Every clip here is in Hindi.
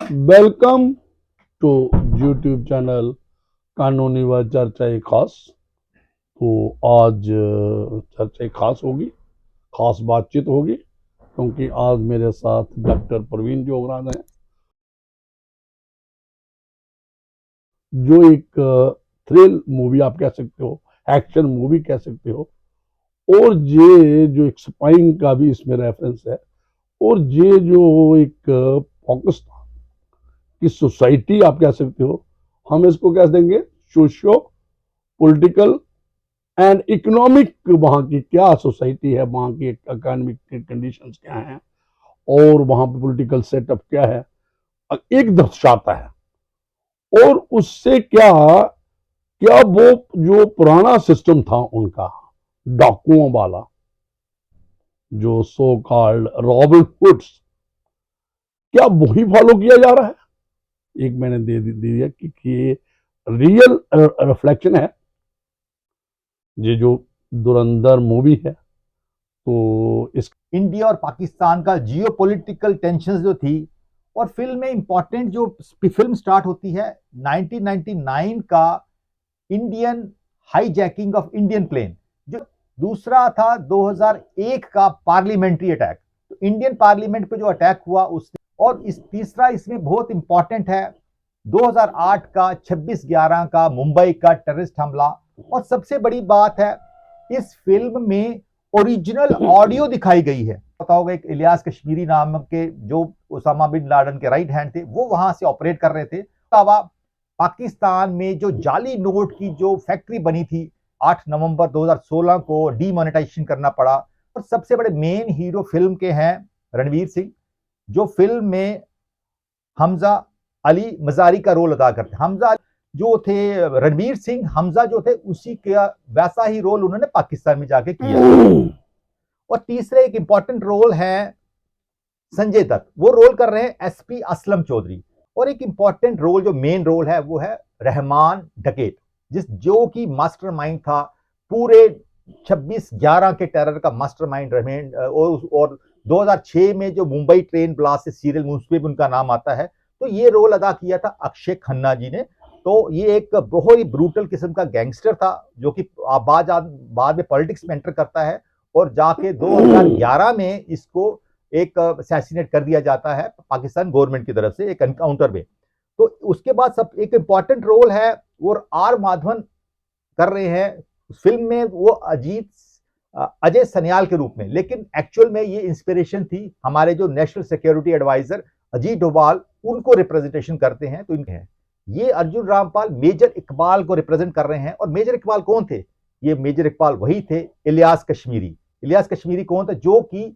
वेलकम टू यूट्यूब चैनल कानूनी व चर्चाएं खास। तो आज चर्चाएं खास होगी, खास बातचीत होगी, क्योंकि आज मेरे साथ डॉक्टर प्रवीण जोगरान है, जो एक थ्रिल मूवी आप कह सकते हो, एक्शन मूवी कह सकते हो, और ये जो एक स्पाइंग का भी इसमें रेफरेंस है, और ये जो एक पाकिस्तान की सोसाइटी आप कह सकते हो, हम इसको कह देंगे सोशियो पॉलिटिकल एंड इकोनॉमिक, वहाँ की क्या सोसाइटी है, वहाँ की इकोनॉमिक कंडीशंस क्या हैं और वहाँ पे पॉलिटिकल सेटअप क्या है, एक दर्शाता है। और उससे क्या क्या वो जो पुराना सिस्टम था उनका डाकुओं वाला, जो सो कॉल्ड रॉबिन हुड्स, क्या वही फॉलो किया जा रहा है। एक मैंने दे दिया कि ये रियल रिफ्लेक्शन है, ये जो धुरंधर मूवी है। तो इस इंडिया और पाकिस्तान का जियो पॉलिटिकल टेंशन जो थी, और फिल्म में इंपॉर्टेंट जो फिल्म स्टार्ट होती है 1999 का Indian hijacking of Indian plain, जो दूसरा था 2001 का पार्लियामेंट्री अटैक, तो इंडियन पार्लियामेंट पे जो अटैक हुआ उससे, और इस तीसरा इसमें बहुत इंपॉर्टेंट है 2008 का 26/11 का मुंबई का टेररिस्ट हमला। और सबसे बड़ी बात है, इस फिल्म में ओरिजिनल ऑडियो दिखाई गई है। पता होगा, एक इलियास कश्मीरी नाम के जो ओसामा बिन लादेन के राइट हैंड थे, वो वहां से ऑपरेट कर रहे थे। अलावा पाकिस्तान में जो जाली नोट की जो फैक्ट्री बनी थी, 8 नवंबर 2016 को डीमोनेटाइजेशन करना पड़ा। और सबसे बड़े मेन हीरो फिल्म के हैं रणवीर सिंह, जो फिल्म में हमजा अली मजारी का रोल अदा करते हैं। हमजा जो थे, रणवीर सिंह हमजा जो थे, उसी का वैसा ही रोल उन्होंने पाकिस्तान में जाके किया। और तीसरे एक इंपॉर्टेंट रोल है संजय दत्त, वो रोल कर रहे हैं एसपी असलम चौधरी। और एक इंपॉर्टेंट रोल जो मेन रोल है वो है रहमान डकैत, जो कि मास्टरमाइंड था पूरे 26/11 के टेरर का मास्टरमाइंड रहमान। और 2006 में जो मुंबई ट्रेन ब्लास्ट से सीरियल उसमें भी उनका नाम आता है। तो ये रोल अदा किया था अक्षय खन्ना जी ने। तो ये एक बहुत ही ब्रूटल किस्म का गैंगस्टर था, जो कि बाद में पॉलिटिक्स में एंटर करता है, और जाके 2011 में इसको एक असैसिनेट कर दिया जाता है पाकिस्तान गवर्नमेंट की तरफ से एक एनकाउंटर में। तो उसके बाद सब एक इंपॉर्टेंट रोल है वो आर माधवन कर रहे हैं फिल्म में, वो अजय सन्याल के रूप में। लेकिन एक्चुअल में ये इंस्पिरेशन थी हमारे जो national security adviser Ajit Doval, उनको रिप्रेजेंटेशन करते हैं। तो इनके हैं ये अर्जुन रामपाल मेजर इकबाल को रिप्रेजेंट कर रहे हैं। और मेजर इकबाल कौन थे? ये मेजर इकबाल वही थे इलियास कश्मीरी। इलियास कश्मीरी कौन था? जो कि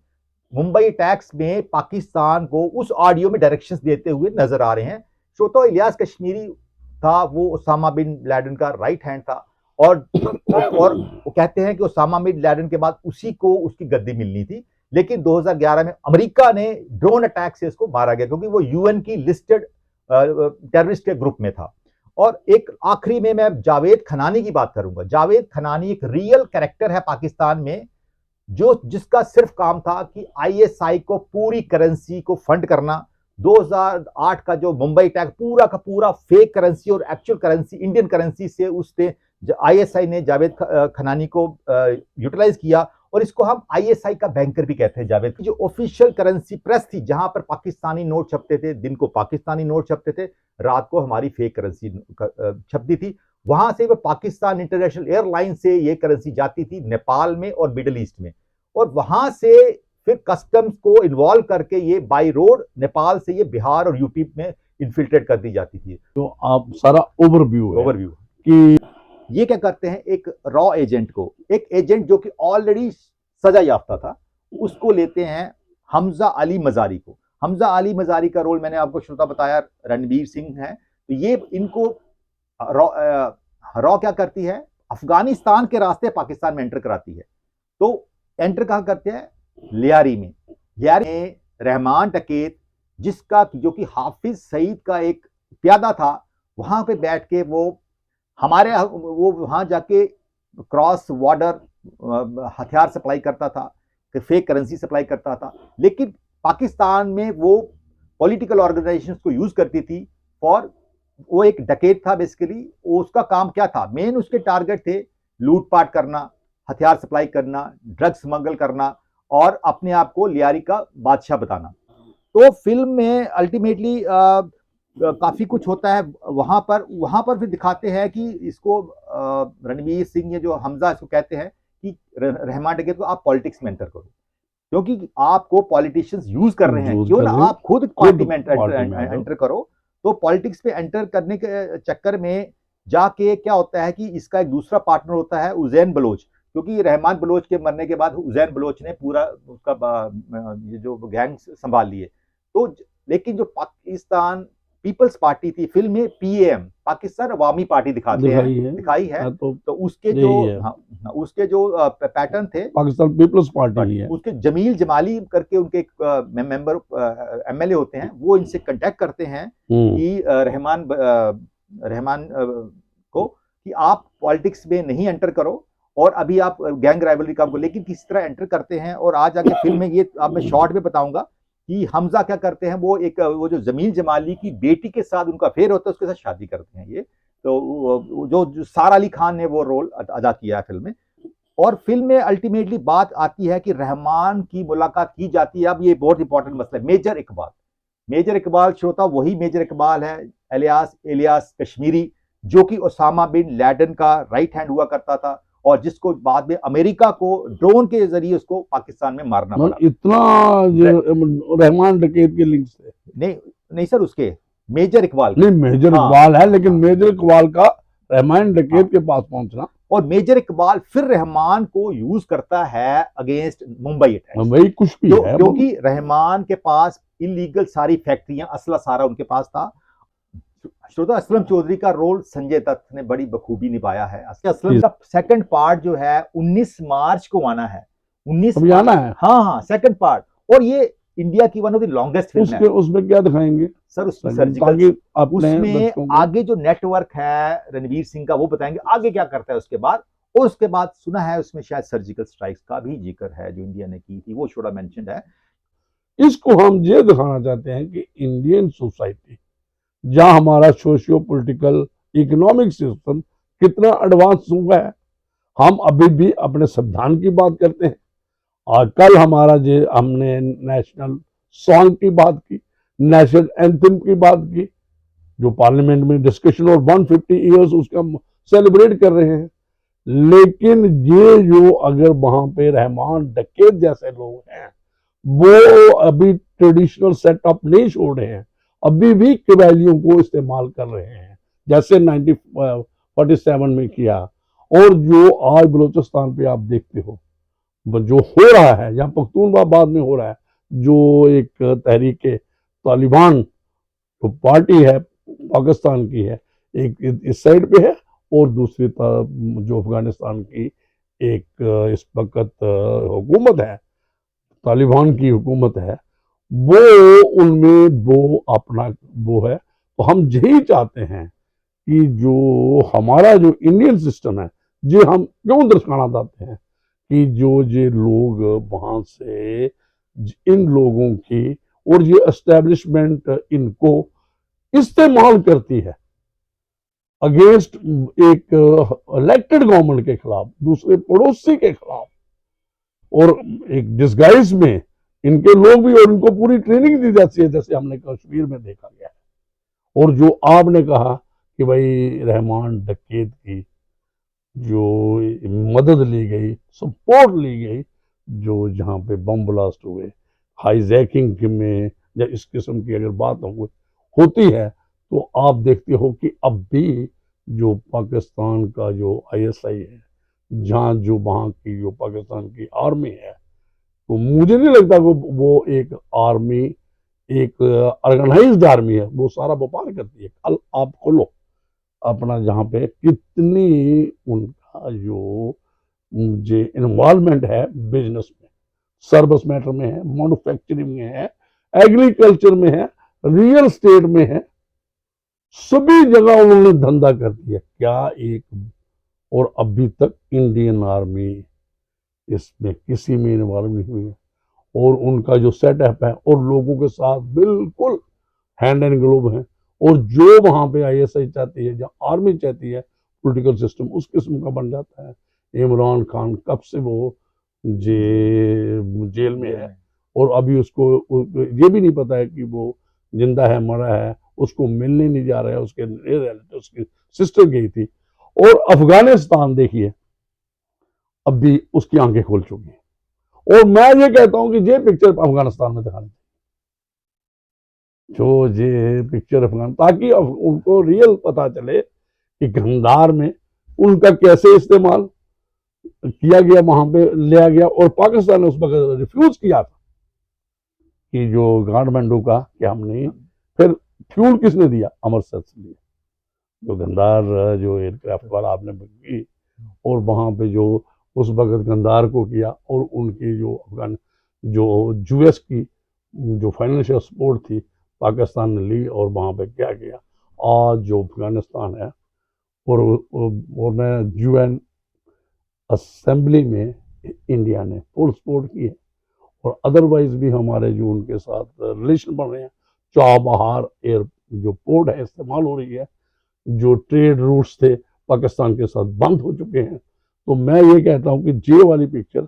मुंबई अटैक्स में पाकिस्तान को उस ऑडियो में डायरेक्शंस देते हुए नजर आ रहे हैं। तो इलियास कश्मीरी था, वो ओसामा बिन लादेन का राइट हैंड था। और वो कहते हैं कि ओसामा बिन लादेन के बाद उसी को उसकी गद्दी मिलनी थी। लेकिन 2011 में अमेरिका ने ड्रोन अटैक से इसको मारा गया, क्योंकि वो यूएन की लिस्टेड टेररिस्ट के ग्रुप में था। और एक आखिरी में मैं जावेद खनानी की बात करूंगा। जावेद खनानी एक रियल कैरेक्टर है पाकिस्तान में, जो जिसका सिर्फ काम था कि आईएसआई को पूरी करेंसी को फंड करना। 2008 का जो मुंबई अटैक पूरा का पूरा फेक करेंसी और एक्चुअल करेंसी इंडियन करेंसी से उसने आईएसआई ने जावेद खनानी को यूटिलाइज किया। और इसको हम आईएसआई का बैंकर भी कहते हैं। जावेद की जो ऑफिशियल करेंसी प्रेस थी, जहां पर पाकिस्तानी नोट छपते थे, दिन को पाकिस्तानी नोट छपते थे, रात को हमारी फेक करेंसी छपती थी। वहां से वो पाकिस्तान इंटरनेशनल एयरलाइन से ये करेंसी जाती थी नेपाल में और मिडल ईस्ट में, और वहां से फिर कस्टम्स को इन्वॉल्व करके ये बाई रोड नेपाल से ये बिहार और यूपी में इन्फिल्ट्रेट कर दी जाती थी। तो आप सारा ओवरव्यू कि ये क्या करते हैं, एक रॉ एजेंट को, एक एजेंट जो कि ऑलरेडी सजा याफ्ता था, उसको लेते हैं हमजा अली मजारी को। हमजा अली मजारी का रोल मैंने आपको श्रोता बताया रणवीर सिंह है। तो ये इनको रॉ क्या करती है, अफगानिस्तान के रास्ते पाकिस्तान में एंटर कराती है। तो एंटर कहां करते हैं? लियारी में। लियारी में रहमान डकैत, जिसका जो कि हाफिज सईद का एक प्यादा था, वहां पे बैठ के वो वहां जाके क्रॉस बॉर्डर हथियार सप्लाई करता था, फेक करेंसी सप्लाई करता था। लेकिन पाकिस्तान में वो पॉलिटिकल ऑर्गेनाइजेशंस को यूज करती थी फॉर, वो एक डकैत था बेसिकली। उसका काम क्या था, मेन उसके टारगेट थे लूटपाट करना, हथियार सप्लाई करना, ड्रग्स स्मगल करना और अपने आप को लियारी का बादशाह बताना। तो फिल्म में अल्टीमेटली काफी कुछ होता है वहां पर फिर दिखाते हैं कि इसको रणवीर सिंह, ये जो हमजा इसको कहते हैं कि रहमान डकैत को आप पॉलिटिक्स में एंटर करो, क्योंकि आपको पॉलिटिशियंस यूज कर रहे हैं, यूज क्यों कर ना रहे हैं, आप खुद खुद पार्टी में पार्टी में आ जाओ। एंटर करो। तो पॉलिटिक्स पे एंटर करने के चक्कर में जाके क्या होता है कि इसका एक दूसरा पार्टनर होता है उजैन बलोच, क्योंकि रहमान बलोच के मरने के बाद उजैन बलोच ने पूरा उसका ये जो गैंग संभाल लिए। तो लेकिन जो पाकिस्तान पीपल्स पार्टी थी, फिल्म में पीएम पाकिस्तान अवामी पार्टी दिखाई है। हाँ, तो उसके जो यही है, उसके जो पैटर्न थे, पाकिस्तान पीपल्स पार्टी ही है। उसके जमील जमाली करके उनके एक मेंबर एमएलए होते हैं, वो इनसे कांटेक्ट करते हैं कि रहमान को कि आप पॉलिटिक्स में नहीं एंटर करो और अभी आप गैंग राइवलरी का, लेकिन किस तरह एंटर करते हैं। और आज आगे फिल्म में ये अब मैं शॉर्ट में बताऊंगा कि हमजा क्या करते हैं, वो जो जमील जमाली की बेटी के साथ उनका अफेयर होता है, उसके साथ शादी करते हैं ये। तो जो सारा अली खान ने वो रोल अदा किया है फिल्म में। और फिल्म में अल्टीमेटली बात आती है कि रहमान की मुलाकात की जाती है। अब ये बहुत इंपॉर्टेंट मसला है, मेजर इकबाल श्रोता वही मेजर इकबाल है, इलियास कश्मीरी, जो कि ओसामा बिन लैडेन का राइट हैंड हुआ करता था और जिसको बाद में अमेरिका को ड्रोन के जरिए उसको पाकिस्तान में मारना पड़ा। इतना रहमान डकैत के लिंक से नहीं सर, उसके मेजर इकबाल नहीं, मेजर इकबाल है, लेकिन मेजर इकबाल का रहमान डकैत के पास पहुंचना, और मेजर इकबाल फिर रहमान को यूज करता है अगेंस्ट मुंबई अटैक। मुंबई कुछ भी है, क्योंकि रहमान के पास इलीगल सारी फैक्ट्रियां, असला सारा उनके पास था। श्रोता, असलम चौधरी का रोल संजय दत्त ने बड़ी बखूबी निभाया है। असलम का सेकंड पार्ट जो है 19 मार्च को आना है, 19 अभी आना है। हाँ, सेकंड पार्ट। और ये इंडिया की one of the longest film है। उसमें क्या दिखाएंगे सर, उसमें सर्जिकल, उसमें आगे जो नेटवर्क है रणवीर सिंह का वो बताएंगे आगे क्या करता है उसके बाद। और उसके बाद सुना है उसमें शायद सर्जिकल स्ट्राइक्स का भी जिक्र है जो इंडिया ने की थी, वो थोड़ा मेंशन्ड है। इसको हम ये दिखाना चाहते हैं कि इंडियन सोसाइटी, जहां हमारा सोशियो पॉलिटिकल इकोनॉमिक सिस्टम कितना एडवांस हुआ है, हम अभी भी अपने संविधान की बात करते हैं। और कल हमारा जो हमने नेशनल सॉन्ग की बात की, नेशनल एंथम की बात की, जो पार्लियामेंट में डिस्कशन और 150 ईयर्स उसका सेलिब्रेट कर रहे हैं। लेकिन ये जो अगर वहां पे रहमान डकैत जैसे लोग हैं, वो अभी ट्रेडिशनल सेटअप नहीं छोड़ रहे हैं, अभी भी कबायलियों को इस्तेमाल कर रहे हैं, जैसे 1947 में किया। और जो आज बलूचिस्तान पे आप देखते हो जो हो रहा है, या पख्तूनख्वा बाद में हो रहा है, जो एक तहरीक तालिबान तो पार्टी है पाकिस्तान की है, एक इस साइड पे है और दूसरी तरफ जो अफगानिस्तान की एक इस वक्त हुकूमत है, तालिबान की हुकूमत है, वो उनमें वो अपना वो है। तो हम यही चाहते हैं कि जो हमारा जो इंडियन सिस्टम है, ये हम क्यों दर्शाना चाहते हैं कि जो ये लोग वहां से इन लोगों की और ये एस्टेब्लिशमेंट इनको इस्तेमाल करती है अगेंस्ट एक इलेक्टेड गवर्नमेंट के खिलाफ, दूसरे पड़ोसी के खिलाफ, और एक डिस्गाइज में इनके लोग भी, और इनको पूरी ट्रेनिंग दी जाती है, जैसे हमने कश्मीर में देखा गया है। और जो आपने कहा कि भाई रहमान डकैत की जो मदद ली गई, सपोर्ट ली गई, जो जहाँ पे बम ब्लास्ट हुए, हाईजैकिंग में, या इस किस्म की अगर बात होती है, तो आप देखते हो कि अब भी जो पाकिस्तान का जो आईएसआई है, जहाँ जो वहाँ की जो पाकिस्तान की आर्मी है, तो मुझे नहीं लगता कि वो एक आर्मी, एक ऑर्गेनाइज्ड आर्मी है। वो सारा व्यापार करती है। कल आप खोलो अपना जहाँ पे कितनी उनका जो मुझे इन्वॉल्वमेंट है बिजनेस में, सर्विस मैटर में है, मैन्युफैक्चरिंग में है, एग्रीकल्चर में है, रियल एस्टेट में है, सभी जगह उन्होंने धंधा कर दिया। क्या एक, और अभी तक इंडियन आर्मी इसमें किसी में इन्वॉल्व नहीं हुई है। और उनका जो सेटअप है और लोगों के साथ बिल्कुल हैंड एंड ग्लोव हैं, और जो वहाँ पे आईएसआई चाहती है, जहाँ आर्मी चाहती है, पॉलिटिकल सिस्टम उस किस्म का बन जाता है। इमरान खान कब से वो जेल में है, और अभी उसको ये भी नहीं पता है कि वो जिंदा है मरा है, उसको मिलने नहीं जा रहा है। उसके रिलेटिव, उसकी सिस्टर गई थी। और अफगानिस्तान देखिए, अब भी उसकी आंखें खोल चुकी हैं। और मैं ये कहता हूं कि ये पिक्चर अफगानिस्तान में दिखानी, जो ये पिक्चर अफगान, ताकि उनको रियल पता चले कि गंदार में उनका कैसे इस्तेमाल किया गया, वहां पे लिया गया। और पाकिस्तान ने उस वक्त रिफ्यूज किया था कि जो काठमांडू का कि हम नहीं। फिर फ्यूल किसने दिया? अमृतसर से दिया, जो गंदार जो एयरक्राफ्ट वाला आपने बुक की, और वहां पे जो उस वक्त गंदार को किया, और उनकी जो अफगान जो यूएस की जो फाइनेंशियल सपोर्ट थी पाकिस्तान ने ली, और वहां पे क्या किया। आज जो अफगानिस्तान है, और मैं यूएन असेंबली में इंडिया ने फुल सपोर्ट की है, और अदरवाइज भी हमारे जो उनके साथ रिलेशन बन रहे हैं। चाबहार एयर जो पोर्ट है इस्तेमाल हो रही है, जो ट्रेड रूट्स थे पाकिस्तान के साथ बंद हो चुके हैं। तो मैं ये कहता हूँ कि जे वाली पिक्चर,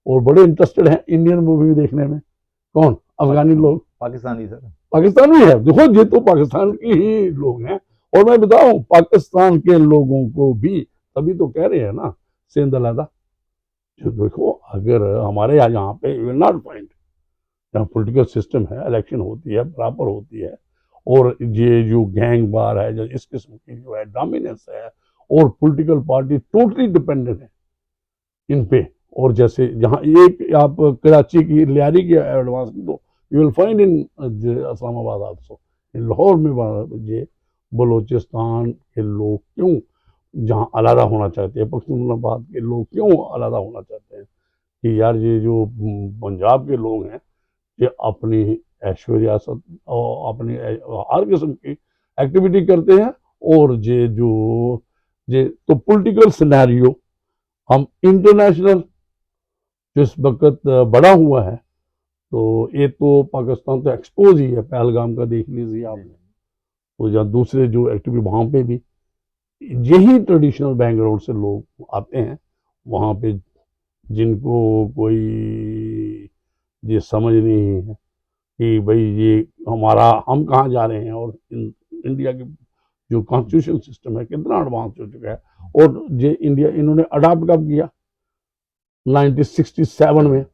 और बड़े इंटरेस्टेड हैं इंडियन मूवी देखने में, कौन? अफगानी लोग, पाकिस्तानी सर, पाकिस्तान में है। देखो ये तो पाकिस्तान की ही लोग हैं। और मैं बताऊं, पाकिस्तान के लोगों को भी तभी तो कह रहे हैं ना, सेंध अलहदा। जो देखो, अगर हमारे यहाँ पे यू विल नॉट फाइंड, जहाँ पॉलिटिकल सिस्टम है, इलेक्शन होती है, बराबर होती है, और ये जो गैंग वार है, जो इस किस्म की जो है डोमिनेंस है, और पॉलिटिकल पार्टी टोटली डिपेंडेंट है इन पे। और जैसे जहाँ एक आप कराची की लियारी की एडवांस की, तो you will find in Islamabad also, Lahore में ये बलोचिस्तान के लोग क्यों जहाँ अलहदा होना चाहते हैं, पख्तूनख्वाबाद के लोग क्यों अलहदा होना चाहते हैं, कि यार ये जो पंजाब के लोग हैं, ये अपनी ऐश्वर्यासत और अपनी हर किस्म की एक्टिविटी करते हैं। और ये तो पॉलिटिकल सिनेरियो हम इंटरनेशनल जिस वक्त बड़ा हुआ है, तो ये तो पाकिस्तान तो एक्सपोज ही है। पहलगाम का देख लीजिए आप, तो या दूसरे जो एक्टिविटी वहाँ पे भी यही ट्रेडिशनल बैकग्राउंड से लोग आते हैं वहाँ पे, जिनको कोई ये समझ नहीं है कि भाई ये हमारा, हम कहाँ जा रहे हैं, और इंडिया की जो कॉन्स्टिट्यूशन सिस्टम है कितना एडवांस हो चुका है। और ये इंडिया इन्होंने अडॉप्ट कब किया? 1967 में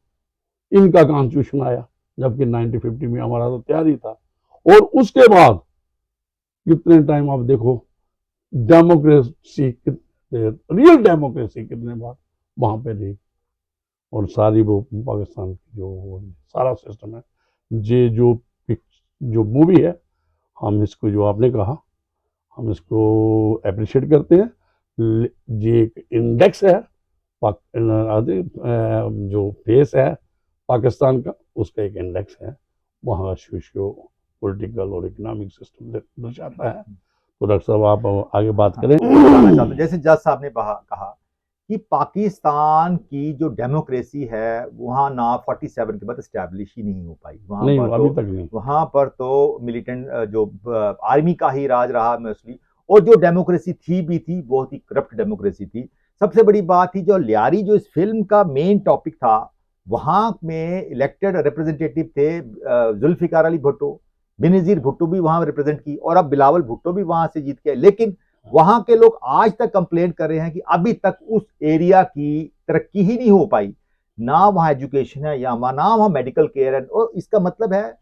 इनका कॉन्स्टिट्यूशन आया, जबकि 1950 में हमारा तो तैयार ही था। और उसके बाद कितने टाइम आप देखो, डेमोक्रेसी, रियल डेमोक्रेसी कितने बार वहां पे रही। और सारी वो पाकिस्तान की जो सारा सिस्टम है, ये जो मूवी है, हम इसको जो आपने कहा, हम इसको अप्रिशिएट करते हैं। ये एक इंडेक्स है, जो फेस है पाकिस्तान का, उसका एक इंडेक्स है। वहाँ सोशियो पॉलिटिकल और इकोनॉमिक सिस्टम दर्शाता है। तो डॉक्टर साहब आप आगे बात करें। जैसे जज साहब ने कहा कि पाकिस्तान की जो डेमोक्रेसी है वहाँ ना 47 के बाद स्टैब्लिश ही नहीं हो पाई। वहाँ नहीं, पर अभी तो तक नहीं। वहाँ पर तो मिलिटेंट जो आर्मी का ही राज रहा मोस्टली, और जो डेमोक्रेसी थी बहुत ही करप्ट डेमोक्रेसी थी। सबसे बड़ी बात थी, जो लियारी जो इस फिल्म का मेन टॉपिक था, वहाँ में इलेक्टेड रिप्रेजेंटेटिव थे जुल्फिकार अली भुट्टो, बेनजीर भुट्टो भी वहां रिप्रेजेंट की, और अब बिलावल भुट्टो भी वहां से जीत के। लेकिन वहां के लोग आज तक कंप्लेन कर रहे हैं कि अभी तक उस एरिया की तरक्की ही नहीं हो पाई, ना वहां एजुकेशन है, या ना वहां मेडिकल केयर है। और इसका मतलब है,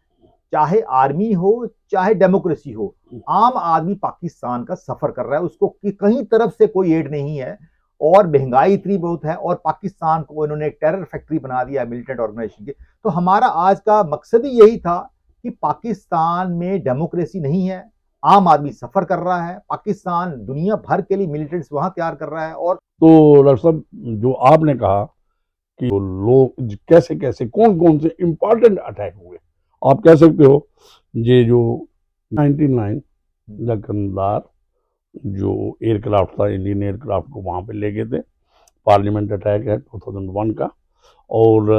चाहे आर्मी हो चाहे डेमोक्रेसी हो, आम आदमी पाकिस्तान का सफर कर रहा है, उसको कहीं तरफ से कोई एड नहीं है, और महंगाई इतनी बहुत है, और पाकिस्तान को इन्होंने एक टेरर फैक्ट्री बना दिया मिलिटेंट ऑर्गेनाइजेशन के। तो हमारा आज का मकसद ही यही था कि पाकिस्तान में डेमोक्रेसी नहीं है, आम आदमी सफर कर रहा है, पाकिस्तान दुनिया भर के लिए मिलिटेंट्स वहां तैयार कर रहा है। और तो डॉक्टर साहब, जो आपने कहा कि लोग कैसे कैसे कौन कौन से इंपॉर्टेंट अटैक हुए, आप कह सकते हो ये जो 99 कंधार जो एयरक्राफ्ट था, इंडियन एयरक्राफ्ट को वहां पे ले गए थे, पार्लियामेंट अटैक है 2001 का। और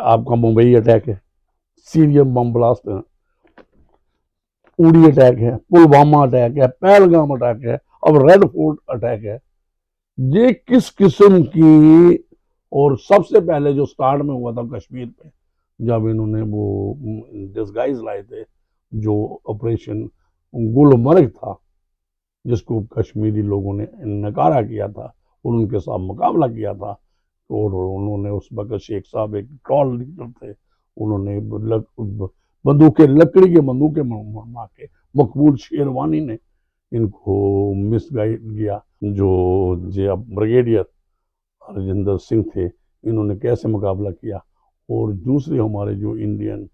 आपका मुंबई अटैक है, सीरियम बम ब्लास्ट है, उड़ी अटैक है, पुलवामा अटैक है, पहलगाम अटैक है, अब रेड फोर्ट अटैक है। ये किस किस्म की, और सबसे पहले जो स्टार्ट में हुआ था कश्मीर पे, जब इन्होंने वो डिस्गाइज लाए थे, जो ऑपरेशन गुलमर्ग था, जिसको कश्मीरी लोगों ने नकारा किया था और उनके साथ मुकाबला किया था। और उन्होंने उस वक्त शेख साहब एक टॉल लीडर थे, उन्होंने बंदूकें, लकड़ी के बंदूकें मार के, मकबूल शेरवानी ने इनको मिसगाइड किया। जो ब्रिगेडियर हरजिंदर सिंह थे, इन्होंने कैसे मुकाबला किया, और दूसरे हमारे जो इंडियन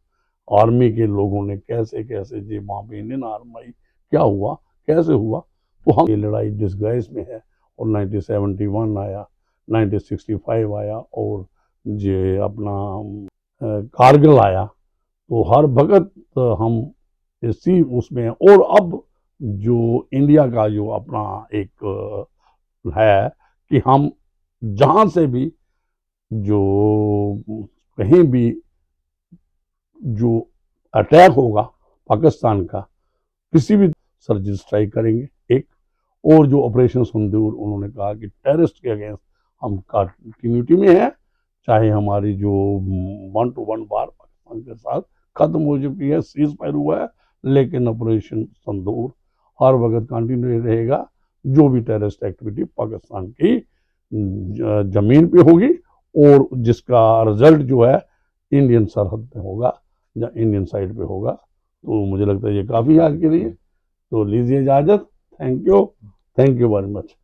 आर्मी के लोगों ने कैसे कैसे जी वहाँ पे इंडियन आर्मी आई, क्या हुआ, कैसे हुआ। तो हम, ये लड़ाई डिस्गाइज में है, और 1971 आया, 1965 आया, और ये अपना कारगिल आया। तो हर वक्त हम इसी उसमें, और अब जो इंडिया का जो अपना एक है कि हम जहाँ से भी, जो कहीं भी जो अटैक होगा पाकिस्तान का, किसी भी सर्जिकल स्ट्राइक करेंगे एक। और जो ऑपरेशन सिंदूर, उन्होंने कहा कि टेररिस्ट के अगेंस्ट हम कंटिन्यूटी में है, चाहे हमारी जो 1-to-1 वार पाकिस्तान के साथ खत्म हो चुकी है, सीज फायर हुआ है, लेकिन ऑपरेशन सिंदूर हर वक्त कंटिन्यू रहेगा। जो भी टेररिस्ट एक्टिविटी पाकिस्तान की जमीन पे होगी, और जिसका रिजल्ट जो है इंडियन सरहद पे होगा या इंडियन साइड पे होगा। तो मुझे लगता है ये काफ़ी आज के लिए, तो लीजिए इजाज़त। Thank you very much.